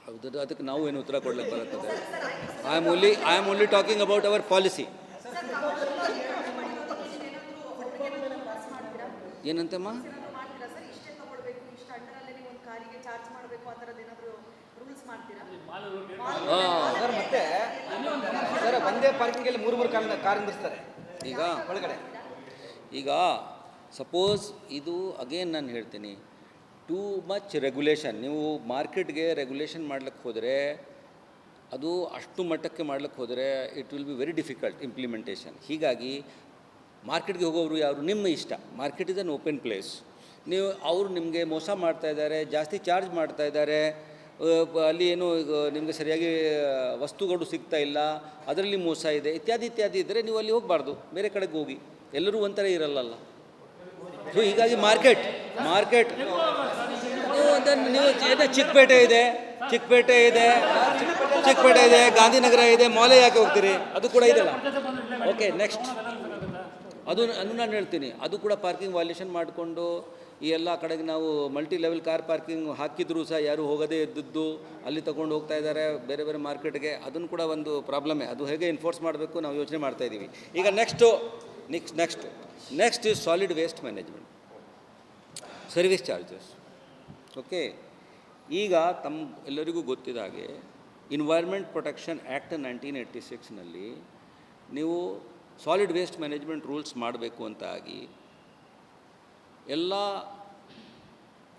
ಹೌದು, ಅದಕ್ಕೆ ನಾವು ಏನು ಉತ್ತರ ಕೊಡ್ಲಿಕ್ಕೆ ಬರುತ್ತದೆ. I am only talking about our policy. ಏನಂತಮ್ಮ? ಸರ್ ಮತ್ತೆ ಸರ್ ಒಂದೇ ಪಾರ್ಕಿಂಗಲ್ಲಿ ಮೂರು ಕಾರ್ ನಿಲ್ಲಿಸ್ತಾರೆ ಈಗ ಒಳಗಡೆ. ಈಗ ಸಪೋಸ್ ಇದು ಅಗೇನ್ ನಾನು ಹೇಳ್ತೀನಿ, ಟೂ ಮಚ್ ರೆಗ್ಯುಲೇಷನ್. ನೀವು ಮಾರ್ಕೆಟ್ಗೆ ರೆಗ್ಯುಲೇಷನ್ ಮಾಡ್ಲಿಕ್ಕೆ ಹೋದರೆ, ಅದು ಅಷ್ಟು ಮಟ್ಟಕ್ಕೆ ಮಾಡ್ಲಿಕ್ಕೆ ಹೋದರೆ it will be very difficult implementation. ಹೀಗಾಗಿ ಮಾರ್ಕೆಟ್ಗೆ ಹೋಗೋರು ಯಾರು ನಿಮ್ಮ ಇಷ್ಟ. Market is an open place. ನೀವು ಅವರು ನಿಮಗೆ ಮೋಸ ಮಾಡ್ತಾಯಿದ್ದಾರೆ, ಜಾಸ್ತಿ ಚಾರ್ಜ್ ಮಾಡ್ತಾಯಿದ್ದಾರೆ, ಅಲ್ಲಿ ಏನು ನಿಮಗೆ ಸರಿಯಾಗಿ ವಸ್ತುಗಳು ಸಿಗ್ತಾ ಇಲ್ಲ, ಅದರಲ್ಲಿ ಮೋಸ ಇದೆ, ಇತ್ಯಾದಿ ಇತ್ಯಾದಿ ಇದ್ದರೆ ನೀವು ಅಲ್ಲಿ ಹೋಗಬಾರ್ದು, ಬೇರೆ ಕಡೆಗೆ ಹೋಗಿ. ಎಲ್ಲರೂ ಒಂಥರ ಇರಲ್ಲಲ್ಲ. ಸೊ ಹೀಗಾಗಿ ಮಾರ್ಕೆಟ್ ನೀವು ಏನೋ ಚಿಕ್ಕಪೇಟೆ ಇದೆ, ಗಾಂಧಿನಗರ ಇದೆ, ಮಾಲೆ ಯಾಕೆ ಹೋಗ್ತೀರಿ? ಅದು ಕೂಡ ಇದೆಲ್ಲ. ಓಕೆ, ನೆಕ್ಸ್ಟ್ ಅದು ನಾನು ಹೇಳ್ತೀನಿ, ಅದು ಕೂಡ ಪಾರ್ಕಿಂಗ್ ವಾಲ್ಯೂಷನ್ ಮಾಡಿಕೊಂಡು ಈ ಎಲ್ಲ ಕಡೆಗೆ ನಾವು ಮಲ್ಟಿ ಲೆವೆಲ್ ಕಾರ್ ಪಾರ್ಕಿಂಗ್ ಹಾಕಿದ್ರೂ ಸಹ ಯಾರು ಹೋಗೋದೇ ಇದ್ದದ್ದು ಅಲ್ಲಿ ತೊಗೊಂಡು ಹೋಗ್ತಾ ಇದ್ದಾರೆ ಬೇರೆ ಬೇರೆ ಮಾರ್ಕೆಟ್ಗೆ. ಅದನ್ನು ಕೂಡ ಒಂದು ಪ್ರಾಬ್ಲಮೇ. ಅದು ಹೇಗೆ ಎನ್ಫೋರ್ಸ್ ಮಾಡಬೇಕು ನಾವು ಯೋಚನೆ ಮಾಡ್ತಾಯಿದ್ದೀವಿ. ಈಗ next is solid waste management, service charges. Okay, ಈಗ ತಮ್ಮ ಎಲ್ಲರಿಗೂ ಗೊತ್ತಿದ ಹಾಗೆ ಎನ್ವೈರ್ಮೆಂಟ್ ಪ್ರೊಟೆಕ್ಷನ್ ಆ್ಯಕ್ಟ್ 1986ನಲ್ಲಿ ನೀವು ಸಾಲಿಡ್ ವೇಸ್ಟ್ ಮ್ಯಾನೇಜ್ಮೆಂಟ್ ರೂಲ್ಸ್ ಮಾಡಬೇಕು ಅಂತ ಆಗಿ ಎಲ್ಲ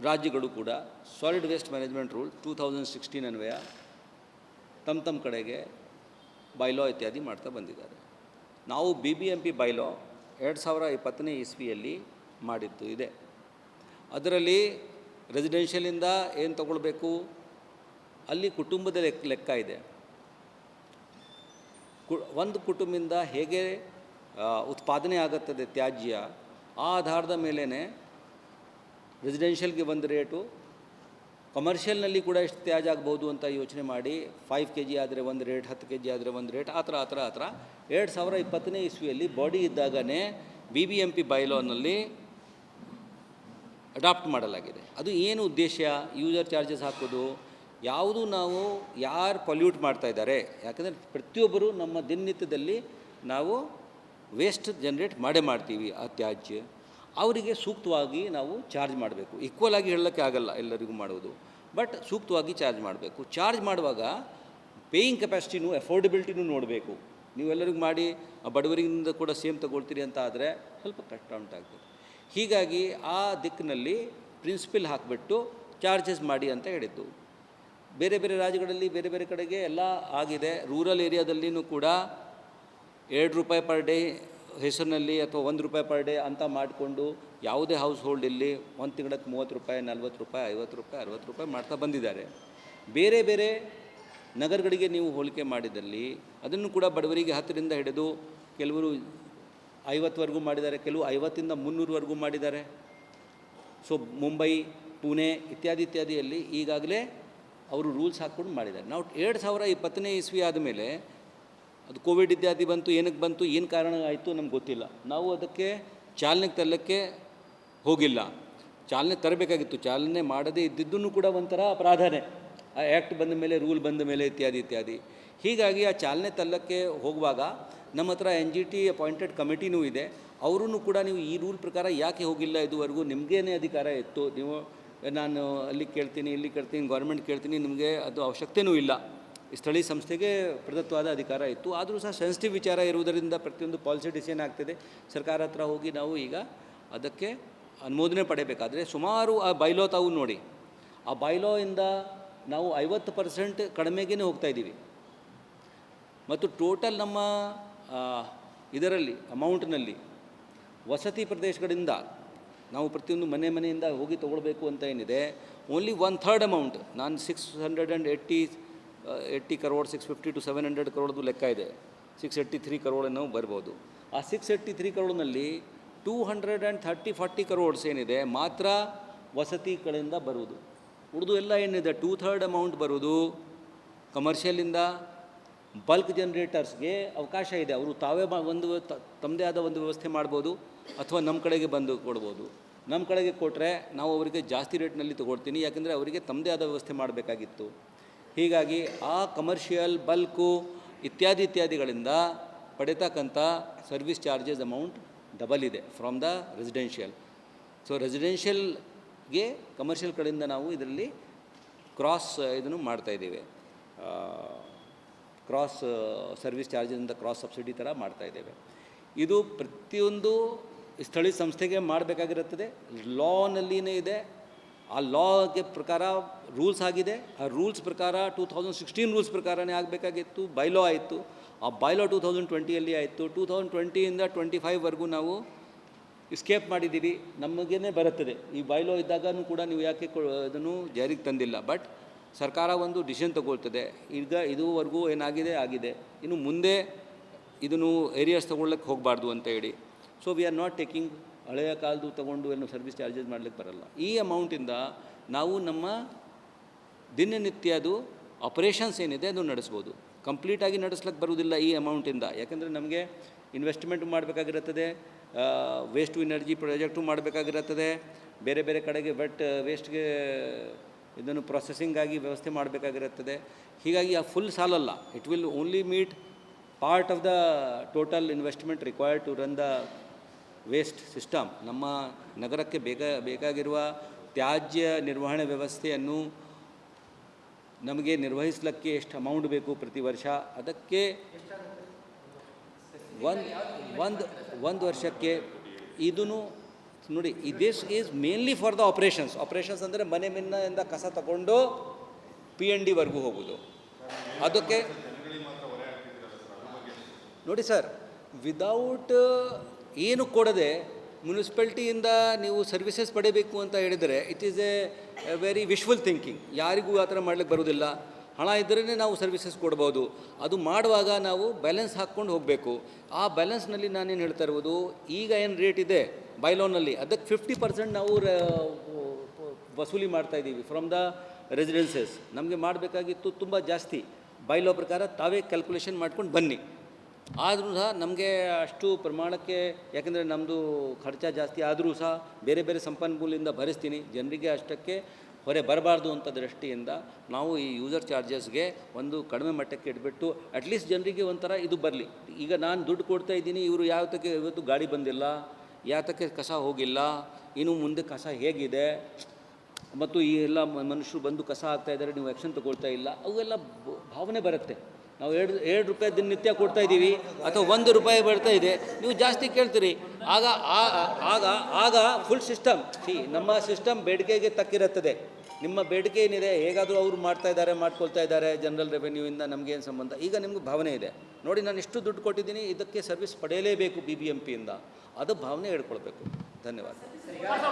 ರಾಜ್ಯಗಳು ಕೂಡ ಸಾಲಿಡ್ ವೇಸ್ಟ್ ಮ್ಯಾನೇಜ್ಮೆಂಟ್ ರೂಲ್ 2016 ಅನ್ವಯ ತಮ್ಮ ಕಡೆಗೆ ಬೈಲಾ ಇತ್ಯಾದಿ ಮಾಡ್ತಾ ಬಂದಿದ್ದಾರೆ. ನಾವು BBMP ಬೈಲಾ 2020ನೇ ಇಸ್ವಿಯಲ್ಲಿ ಮಾಡಿದ್ದು ಇದೆ. ಅದರಲ್ಲಿ ರೆಸಿಡೆನ್ಷಿಯಲಿಂದ ಏನು ತಗೊಳ್ಬೇಕು, ಅಲ್ಲಿ ಕುಟುಂಬದ ಲೆಕ್ಕ ಇದೆ. ಒಂದು ಕುಟುಂಬದಿಂದ ಹೇಗೆ ಉತ್ಪಾದನೆ ಆಗುತ್ತದೆ ತ್ಯಾಜ್ಯ, ಆ ಆಧಾರದ ಮೇಲೇ ರೆಸಿಡೆನ್ಷಿಯಲ್ಗೆ ಒಂದು ರೇಟು, ಕಮರ್ಷಿಯಲ್ನಲ್ಲಿ ಕೂಡ ಎಷ್ಟು ತ್ಯಾಜ್ಯ ಆಗ್ಬೋದು ಅಂತ ಯೋಚನೆ ಮಾಡಿ 5 kg ಆದರೆ ಒಂದು ರೇಟ್, 10 kg ಆದರೆ ಒಂದು ರೇಟ್, ಆ ಥರ 2020ನೇ ಇಸ್ವಿಯಲ್ಲಿ ಬಾಡಿ ಇದ್ದಾಗನೇ BBMP ಬೈಲಾನಲ್ಲಿ ಅಡಾಪ್ಟ್ ಮಾಡಲಾಗಿದೆ. ಅದು ಏನು ಉದ್ದೇಶ? ಯೂಸರ್ ಚಾರ್ಜಸ್ ಹಾಕೋದು. ಯಾವುದು ನಾವು ಯಾರು ಪೊಲ್ಯೂಟ್ ಮಾಡ್ತಾಯಿದ್ದಾರೆ, ಯಾಕಂದರೆ ಪ್ರತಿಯೊಬ್ಬರು ನಮ್ಮ ದಿನನಿತ್ಯದಲ್ಲಿ ನಾವು ವೇಸ್ಟ್ ಜನ್ರೇಟ್ ಮಾಡ್ತೀವಿ, ಆ ತ್ಯಾಜ್ಯ ಅವರಿಗೆ ಸೂಕ್ತವಾಗಿ ನಾವು ಚಾರ್ಜ್ ಮಾಡಬೇಕು. ಈಕ್ವಲ್ ಆಗಿ ಹೇಳೋಕ್ಕೆ ಆಗಲ್ಲ ಎಲ್ಲರಿಗೂ ಮಾಡೋದು, ಬಟ್ ಸೂಕ್ತವಾಗಿ ಚಾರ್ಜ್ ಮಾಡಬೇಕು. ಚಾರ್ಜ್ ಮಾಡುವಾಗ ಪೇಯಿಂಗ್ ಕೆಪಾಸಿಟಿನೂ ಅಫೋರ್ಡೆಬಿಲಿಟಿನೂ ನೋಡಬೇಕು. ನೀವೆಲ್ಲರಿಗೂ ಮಾಡಿ ಬಡವರಿಂದ ಕೂಡ ಸೇಮ್ ತಗೊಳ್ತೀರಿ ಅಂತ ಆದರೆ ಸ್ವಲ್ಪ ಕಷ್ಟ ಉಂಟಾಗ್ತದೆ. ಹೀಗಾಗಿ ಆ ದಿಕ್ಕಿನಲ್ಲಿ ಪ್ರಿನ್ಸಿಪಲ್ ಹಾಕಿಬಿಟ್ಟು ಚಾರ್ಜಸ್ ಮಾಡಿ ಅಂತ ಹೇಳಿದ್ದು. ಬೇರೆ ಬೇರೆ ರಾಜ್ಯಗಳಲ್ಲಿ ಬೇರೆ ಬೇರೆ ಕಡೆಗೆ ಎಲ್ಲ ಆಗಿದೆ. ರೂರಲ್ ಏರಿಯಾದಲ್ಲಿನೂ ಕೂಡ 2 ರೂಪಾಯಿ ಪರ್ ಡೇ ಹೆಸರಿನಲ್ಲಿ ಅಥವಾ 1 ರೂಪಾಯಿ ಪರ್ ಡೇ ಅಂತ ಮಾಡಿಕೊಂಡು ಯಾವುದೇ ಹೌಸ್ ಹೋಲ್ಡಲ್ಲಿ ಒಂದು ತಿಂಗಳಿಗೆ 30 ರೂಪಾಯಿ, 40 ರೂಪಾಯಿ, 50 ರೂಪಾಯಿ, 60 ರೂಪಾಯಿ ಮಾಡ್ತಾ ಬಂದಿದ್ದಾರೆ. ಬೇರೆ ಬೇರೆ ನಗರಗಳಿಗೆ ನೀವು ಹೋಲಿಕೆ ಮಾಡಿದಲ್ಲಿ ಅದನ್ನು ಕೂಡ ಬಡವರಿಗೆ 10ರಿಂದ ಹಿಡಿದು ಕೆಲವರು 50ವರೆಗೂ ಮಾಡಿದ್ದಾರೆ, ಕೆಲವು 50ಇಂದ 300ವರೆಗೂ ಮಾಡಿದ್ದಾರೆ. ಸೊ ಮುಂಬೈ, ಪುಣೆ ಇತ್ಯಾದಿಯಲ್ಲಿ ಈಗಾಗಲೇ ಅವರು ರೂಲ್ಸ್ ಹಾಕ್ಕೊಂಡು ಮಾಡಿದ್ದಾರೆ. ನಾವು 2020ನೇ ಇಸ್ವಿ ಆದಮೇಲೆ ಅದು ಕೋವಿಡ್ ಇತ್ಯಾದಿ ಬಂತು, ಏನಕ್ಕೆ ಬಂತು, ಏನು ಕಾರಣ ಆಯಿತು ನಮ್ಗೆ ಗೊತ್ತಿಲ್ಲ. ನಾವು ಅದಕ್ಕೆ ಚಾಲನೆಗೆ ತರಲಿಕ್ಕೆ ಹೋಗಿಲ್ಲ. ಚಾಲನೆ ತರಬೇಕಾಗಿತ್ತು. ಚಾಲನೆ ಮಾಡದೇ ಇದ್ದಿದ್ದನ್ನು ಕೂಡ ಒಂಥರ ಅಪರಾಧನೇ, ಆ ಆ್ಯಕ್ಟ್ ಬಂದ ಮೇಲೆ, ರೂಲ್ ಬಂದ ಮೇಲೆ ಇತ್ಯಾದಿ. ಹೀಗಾಗಿ ಆ ಚಾಲನೆ ತರಲಿಕ್ಕೆ ಹೋಗುವಾಗ ನಮ್ಮ ಹತ್ರ NGT ಅಪಾಯಿಂಟೆಡ್ ಕಮಿಟಿನೂ ಇದೆ. ಅವರೂ ಕೂಡ ನೀವು ಈ ರೂಲ್ ಪ್ರಕಾರ ಯಾಕೆ ಹೋಗಿಲ್ಲ, ಇದುವರೆಗೂ ನಿಮಗೇನೇ ಅಧಿಕಾರ ಇತ್ತು, ನೀವು ನಾನು ಅಲ್ಲಿ ಕೇಳ್ತೀನಿ, ಇಲ್ಲಿ ಕೇಳ್ತೀನಿ, ಗೌರ್ಮೆಂಟ್ ಕೇಳ್ತೀನಿ, ನಿಮಗೆ ಅದು ಅವಶ್ಯಕತೆಯೂ ಇಲ್ಲ. ಸ್ಥಳೀಯ ಸಂಸ್ಥೆಗೆ ಪ್ರದತ್ತವಾದ ಅಧಿಕಾರ ಇತ್ತು. ಆದರೂ ಸಹ ಸೆನ್ಸಿಟಿವ್ ವಿಚಾರ ಇರುವುದರಿಂದ ಪ್ರತಿಯೊಂದು ಪಾಲಿಸಿ ಡಿಸಿಷನ್ ಆಗ್ತಿದೆ. ಸರ್ಕಾರ ಹತ್ರ ಹೋಗಿ ನಾವು ಈಗ ಅದಕ್ಕೆ ಅನುಮೋದನೆ ಪಡೆಯಬೇಕಾದ್ರೆ ಸುಮಾರು ಆ ಬೈಲೋ ತಾವು ನೋಡಿ, ಆ ಬೈಲೋಯಿಂದ ನಾವು 50% ಕಡಿಮೆಗೇ ಹೋಗ್ತಾಯಿದ್ದೀವಿ. ಮತ್ತು ಟೋಟಲ್ ನಮ್ಮ ಇದರಲ್ಲಿ ಅಮೌಂಟ್ನಲ್ಲಿ ವಸತಿ ಪ್ರದೇಶಗಳಿಂದ ನಾವು ಪ್ರತಿಯೊಂದು ಮನೆಯಿಂದ ಹೋಗಿ ತೊಗೊಳ್ಬೇಕು ಅಂತ ಏನಿದೆ, ಓನ್ಲಿ 1/3 ಅಮೌಂಟ್. ನಾನು 680 crore, 650 to 700 crore ಲೆಕ್ಕ ಇದೆ. 683 crore ನಾವು ಬರ್ಬೋದು. ಆ 683 crore 230-40 crores ಏನಿದೆ ಮಾತ್ರ ವಸತಿ ಕಡೆಯಿಂದ ಬರುವುದು. ಉಳಿದು ಎಲ್ಲ ಏನಿದೆ 2/3 ಅಮೌಂಟ್ ಬರುವುದು ಕಮರ್ಷಿಯಲಿಂದ. ಬಲ್ಕ್ ಜನ್ರೇಟರ್ಸ್ಗೆ ಅವಕಾಶ ಇದೆ, ಅವರು ತಾವೇ ತಮ್ಮದೇ ಆದ ಒಂದು ವ್ಯವಸ್ಥೆ ಮಾಡ್ಬೋದು. ಅಥವಾ ನಮ್ಮ ಕಡೆಗೆ ಬಂದು ಕೊಡ್ಬೋದು. ನಮ್ಮ ಕಡೆಗೆ ಕೊಟ್ಟರೆ ನಾವು ಅವರಿಗೆ ಜಾಸ್ತಿ ರೇಟ್ನಲ್ಲಿ ತೊಗೊಳ್ತೀನಿ, ಯಾಕೆಂದರೆ ಅವರಿಗೆ ತಮ್ಮದೇ ಆದ ವ್ಯವಸ್ಥೆ ಮಾಡಬೇಕಾಗಿತ್ತು. ಹೀಗಾಗಿ ಆ ಕಮರ್ಷಿಯಲ್ ಬಲ್ಕು ಇತ್ಯಾದಿಗಳಿಂದ ಪಡಿತಕ್ಕಂಥ ಸರ್ವಿಸ್ ಚಾರ್ಜಸ್ ಅಮೌಂಟ್ ಡಬಲ್ ಇದೆ ಫ್ರಮ್ ದ ರೆಸಿಡೆನ್ಷಿಯಲ್. ಸೊ ರೆಸಿಡೆನ್ಷಿಯಲ್ಗೆ ಕಮರ್ಷಿಯಲ್ ಕಡೆಯಿಂದ ನಾವು ಇದರಲ್ಲಿ ಇದನ್ನು ಮಾಡ್ತಾಯಿದ್ದೇವೆ, ಸರ್ವಿಸ್ ಚಾರ್ಜಿಂದ ಸಬ್ಸಿಡಿ ಥರ ಮಾಡ್ತಾಯಿದ್ದೇವೆ. ಇದು ಪ್ರತಿಯೊಂದು ಸ್ಥಳೀಯ ಸಂಸ್ಥೆಗೆ ಮಾಡಬೇಕಾಗಿರುತ್ತದೆ. ಲಾನಲ್ಲಿನೇ ಇದೆ, ಆ ಲಾಗೆ ಪ್ರಕಾರ ರೂಲ್ಸ್ ಆಗಿದೆ. ಆ ರೂಲ್ಸ್ ಪ್ರಕಾರ 2016 ರೂಲ್ಸ್ ಪ್ರಕಾರನೇ ಆಗಬೇಕಾಗಿತ್ತು. ಬೈಲಾ ಆಯಿತು, ಆ ಬೈಲಾ 2020ಯಲ್ಲಿ ಆಯಿತು. 2020ಇಂದ 25ವರೆಗೂ ನಾವು ಎಸ್ಕೇಪ್ ಮಾಡಿದ್ದೀವಿ, ನಮಗೇ ಬರುತ್ತದೆ. ಈ ಬೈಲಾ ಇದ್ದಾಗೂ ಕೂಡ ನೀವು ಯಾಕೆ ಇದನ್ನು ಜಾರಿಗೆ ತಂದಿಲ್ಲ? ಬಟ್ ಸರ್ಕಾರ ಒಂದು ಡಿಸಿಷನ್ ತಗೊಳ್ತದೆ. ಈಗ ಇದುವರೆಗೂ ಆಗಿದೆ, ಇನ್ನು ಮುಂದೆ ಇದನ್ನು ಏರಿಯಾಸ್ ತೊಗೊಳ್ಳಕ್ಕೆ ಹೋಗಬಾರ್ದು ಅಂತ ಹೇಳಿ. So we are not taking ಹಳೆಯ ಕಾಲದ್ದು ತೊಗೊಂಡು ಏನು ಸರ್ವಿಸ್ ಚಾರ್ಜಸ್ ಮಾಡಲಿಕ್ಕೆ ಬರಲ್ಲ. ಈ ಅಮೌಂಟಿಂದ ನಾವು ನಮ್ಮ ದಿನನಿತ್ಯದು ಆಪರೇಷನ್ಸ್ ಏನಿದೆ ಅದು ನಡೆಸ್ಬೋದು. ಕಂಪ್ಲೀಟಾಗಿ ನಡೆಸ್ಲಿಕ್ಕೆ ಬರುವುದಿಲ್ಲ ಈ ಅಮೌಂಟಿಂದ, ಯಾಕೆಂದರೆ ನಮಗೆ ಇನ್ವೆಸ್ಟ್ಮೆಂಟ್ ಮಾಡಬೇಕಾಗಿರುತ್ತದೆ, ವೇಸ್ಟ್ ಟು ಎನರ್ಜಿ ಪ್ರಾಜೆಕ್ಟು ಮಾಡಬೇಕಾಗಿರುತ್ತದೆ, ಬೇರೆ ಬೇರೆ ಕಡೆಗೆ ವೇಸ್ಟ್ಗೆ ಇದನ್ನು ಪ್ರೊಸೆಸಿಂಗಾಗಿ ವ್ಯವಸ್ಥೆ ಮಾಡಬೇಕಾಗಿರುತ್ತದೆ. ಹೀಗಾಗಿ ಆ ಫುಲ್ ಸಾಲಲ್ಲ. It will only meet part of the total investment required to run the waste system. ನಮ್ಮ ನಗರಕ್ಕೆ ಬೇಕಾಗಿರುವ ತ್ಯಾಜ್ಯ ನಿರ್ವಹಣೆ ವ್ಯವಸ್ಥೆಯನ್ನು ನಮಗೆ ನಿರ್ವಹಿಸಲಿಕ್ಕೆ ಎಷ್ಟು ಅಮೌಂಟ್ ಬೇಕು ಪ್ರತಿ ವರ್ಷ, ಅದಕ್ಕೆ ಒಂದು ವರ್ಷಕ್ಕೆ ಇದನ್ನು ನೋಡಿ. This is mainly for the operations ಅಂದರೆ ಮನೆ ಮನೆಯಿಂದ ಕಸ ತಗೊಂಡು PND ವರೆಗೂ ಹೋಗೋದು. ಅದಕ್ಕೆ ನೋಡಿ ಸರ್, ವಿದೌಟ್ ಏನು ಕೊಡದೆ ಮುನ್ಸಿಪಾಲ್ಟಿಯಿಂದ ನೀವು ಸರ್ವಿಸಸ್ ಪಡಿಬೇಕು ಅಂತ ಹೇಳಿದರೆ it is A very ವಿಶ್ವಲ್ thinking. ಯಾರಿಗೂ ಆ ಥರ ಮಾಡ್ಲಿಕ್ಕೆ ಬರೋದಿಲ್ಲ. ಹಣ ಇದ್ದರೇ ನಾವು ಸರ್ವಿಸಸ್ ಕೊಡ್ಬೋದು. ಅದು ಮಾಡುವಾಗ ನಾವು ಬ್ಯಾಲೆನ್ಸ್ ಹಾಕ್ಕೊಂಡು ಹೋಗಬೇಕು. ಆ ಬ್ಯಾಲೆನ್ಸ್ನಲ್ಲಿ ನಾನೇನು ಹೇಳ್ತಾ ಇರ್ಬೋದು, ಈಗ ಏನು ರೇಟ್ ಇದೆ ಬೈಲೋನಲ್ಲಿ ಅದಕ್ಕೆ 50% ನಾವು ವಸೂಲಿ ಮಾಡ್ತಾಯಿದ್ದೀವಿ ಫ್ರಮ್ ದ ರೆಸಿಡೆನ್ಸಸ್. ನಮಗೆ ಮಾಡಬೇಕಾಗಿತ್ತು ತುಂಬ ಜಾಸ್ತಿ. ಬೈಲೋ ಪ್ರಕಾರ ತಾವೇ ಕ್ಯಾಲ್ಕುಲೇಷನ್ ಮಾಡ್ಕೊಂಡು ಬನ್ನಿ. ಆದರೂ ಸಹ ನಮಗೆ ಅಷ್ಟು ಪ್ರಮಾಣಕ್ಕೆ, ಯಾಕೆಂದರೆ ನಮ್ಮದು ಖರ್ಚು ಜಾಸ್ತಿ ಆದರೂ ಸಹ ಬೇರೆ ಬೇರೆ ಸಂಪನ್ಮೂಲದಿಂದ ಭರಿಸ್ತೀನಿ. ಜನರಿಗೆ ಅಷ್ಟಕ್ಕೆ ಹೊರೆ ಬರಬಾರ್ದು ಅಂತ ದೃಷ್ಟಿಯಿಂದ ನಾವು ಈ ಯೂಸರ್ ಚಾರ್ಜಸ್ಗೆ ಒಂದು ಕಡಿಮೆ ಮಟ್ಟಕ್ಕೆ ಇಟ್ಬಿಟ್ಟು ಅಟ್ಲೀಸ್ಟ್ ಜನರಿಗೆ ಒಂಥರ ಇದು ಬರಲಿ. ಈಗ ನಾನು ದುಡ್ಡು ಕೊಡ್ತಾ ಇದ್ದೀನಿ, ಇವರು ಯಾವತ್ತಕ್ಕೆ ಇವತ್ತು ಗಾಡಿ ಬಂದಿಲ್ಲ, ಯಾತಕ್ಕೆ ಕಸ ಹೋಗಿಲ್ಲ, ಇನ್ನು ಮುಂದೆ ಕಸ ಹೇಗಿದೆ, ಮತ್ತು ಈ ಎಲ್ಲ ಮನುಷ್ಯರು ಬಂದು ಕಸ ಹಾಕ್ತಾಯಿದ್ದಾರೆ, ನೀವು ಆ್ಯಕ್ಷನ್ ತೊಗೊಳ್ತಾ ಇಲ್ಲ, ಅವೆಲ್ಲ ಭಾವನೆ ಬರುತ್ತೆ. ನಾವು 2 ರೂಪಾಯಿ ದಿನನಿತ್ಯ ಕೊಡ್ತಾ ಇದ್ದೀವಿ ಅಥವಾ 1 ರೂಪಾಯಿ ಬರ್ತಾ ಇದೆ, ನೀವು ಜಾಸ್ತಿ ಕೇಳ್ತೀರಿ. ಆಗ ಆಗ ಆಗ ಫುಲ್ ಸಿಸ್ಟಮ್ ನಮ್ಮ ಸಿಸ್ಟಮ್ ಬೇಡಿಕೆಗೆ ತಕ್ಕಿರುತ್ತದೆ. ನಿಮ್ಮ ಬೇಡಿಕೆ ಏನಿದೆ ಹೇಗಾದರೂ ಅವರು ಮಾಡ್ಕೊಳ್ತಾ ಇದ್ದಾರೆ ಜನರಲ್ ರೆವೆನ್ಯೂಯಿಂದ, ನಮಗೇನು ಸಂಬಂಧ? ಈಗ ನಿಮ್ಗೆ ಭಾವನೆ ಇದೆ ನೋಡಿ, ನಾನು ಇಷ್ಟು ದುಡ್ಡು ಕೊಟ್ಟಿದ್ದೀನಿ, ಇದಕ್ಕೆ ಸರ್ವಿಸ್ ಪಡೆಯಲೇಬೇಕು BBMPಯಿಂದ, ಅದು ಭಾವನೆ ಹೇಳ್ಕೊಳ್ಬೇಕು. ಧನ್ಯವಾದ.